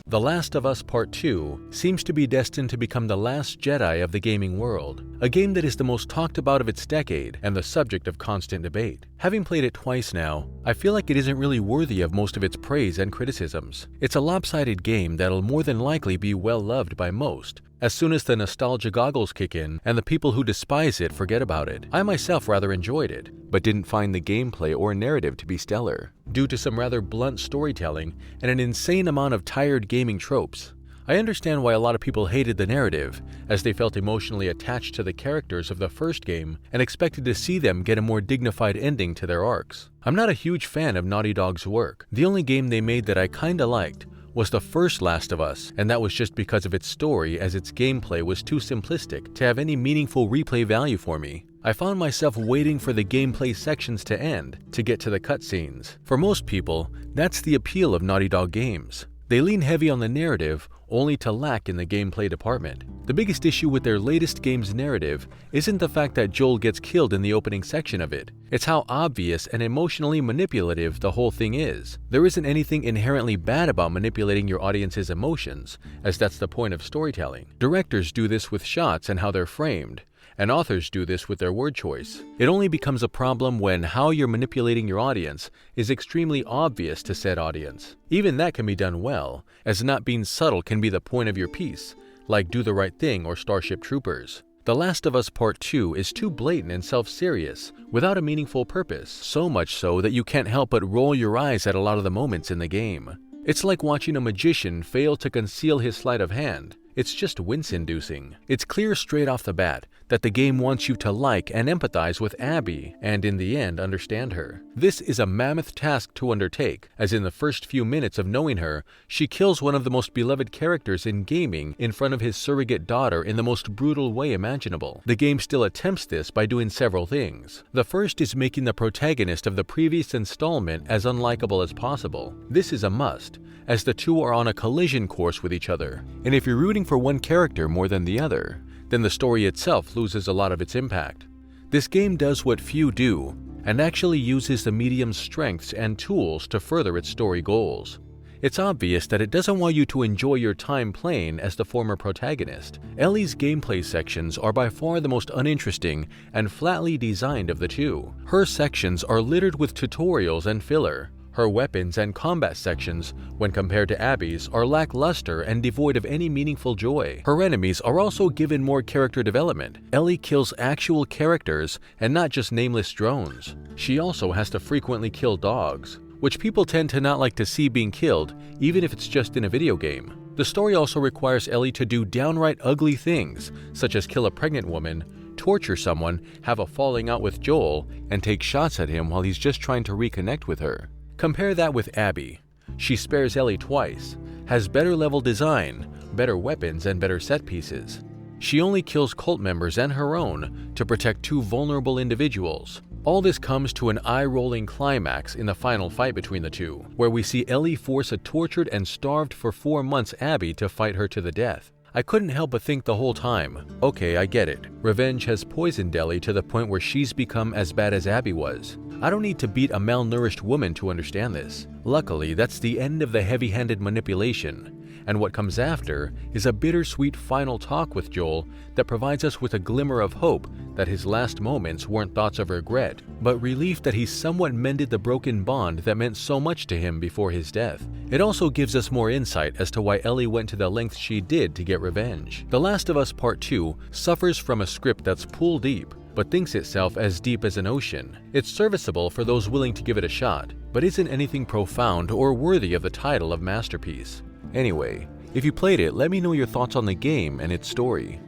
The Last of Us Part 2 seems to be destined to become the last Jedi of the gaming world, a game that is the most talked about of its decade and the subject of constant debate. Having played it twice now, I feel like it isn't really worthy of most of its praise and criticisms. It's a lopsided game that'll more than likely be well loved by most, as soon as the nostalgia goggles kick in and the people who despise it forget about it. I myself rather enjoyed it, but didn't find the gameplay or narrative to be stellar, due to some rather blunt storytelling and an insane amount of tired gaming tropes. I understand why a lot of people hated the narrative, as they felt emotionally attached to the characters of the first game and expected to see them get a more dignified ending to their arcs. I'm not a huge fan of Naughty Dog's work. The only game they made that I kinda liked was the first Last of Us, and that was just because of its story, as its gameplay was too simplistic to have any meaningful replay value for me. I found myself waiting for the gameplay sections to end to get to the cutscenes. For most people, that's the appeal of Naughty Dog games. They lean heavy on the narrative, only to lack in the gameplay department. The biggest issue with their latest game's narrative isn't the fact that Joel gets killed in the opening section of it. It's how obvious and emotionally manipulative the whole thing is. There isn't anything inherently bad about manipulating your audience's emotions, as that's the point of storytelling. Directors do this with shots and how they're framed, and authors do this with their word choice. It only becomes a problem when how you're manipulating your audience is extremely obvious to said audience. Even that can be done well, as not being subtle can be the point of your piece, like Do the Right Thing or Starship Troopers. The Last of Us Part 2 is too blatant and self-serious, without a meaningful purpose, so much so that you can't help but roll your eyes at a lot of the moments in the game. It's like watching a magician fail to conceal his sleight of hand. It's just wince-inducing. It's clear straight off the bat that the game wants you to like and empathize with Abby, and in the end understand her. This is a mammoth task to undertake, as in the first few minutes of knowing her, she kills one of the most beloved characters in gaming in front of his surrogate daughter in the most brutal way imaginable. The game still attempts this by doing several things. The first is making the protagonist of the previous installment as unlikable as possible. This is a must, as the two are on a collision course with each other, and if you're rooting for one character more than the other, then the story itself loses a lot of its impact. This game does what few do, and actually uses the medium's strengths and tools to further its story goals. It's obvious that it doesn't want you to enjoy your time playing as the former protagonist. Ellie's gameplay sections are by far the most uninteresting and flatly designed of the two. Her sections are littered with tutorials and filler. Her weapons and combat sections, when compared to Abby's, are lackluster and devoid of any meaningful joy. Her enemies are also given more character development. Ellie kills actual characters and not just nameless drones. She also has to frequently kill dogs, which people tend to not like to see being killed, even if it's just in a video game. The story also requires Ellie to do downright ugly things, such as kill a pregnant woman, torture someone, have a falling out with Joel, and take shots at him while he's just trying to reconnect with her. Compare that with Abby. She spares Ellie twice, has better level design, better weapons, and better set pieces. She only kills cult members and her own to protect two vulnerable individuals. All this comes to an eye-rolling climax in the final fight between the two, where we see Ellie force a tortured and starved for 4 months Abby to fight her to the death. I couldn't help but think the whole time, okay, I get it. Revenge has poisoned Ellie to the point where she's become as bad as Abby was. I don't need to beat a malnourished woman to understand this. Luckily, that's the end of the heavy-handed manipulation, and what comes after is a bittersweet final talk with Joel that provides us with a glimmer of hope that his last moments weren't thoughts of regret, but relief that he somewhat mended the broken bond that meant so much to him before his death. It also gives us more insight as to why Ellie went to the lengths she did to get revenge. The Last of Us Part 2 suffers from a script that's pool deep, but thinks itself as deep as an ocean. It's serviceable for those willing to give it a shot, but isn't anything profound or worthy of the title of masterpiece. Anyway, if you played it, let me know your thoughts on the game and its story.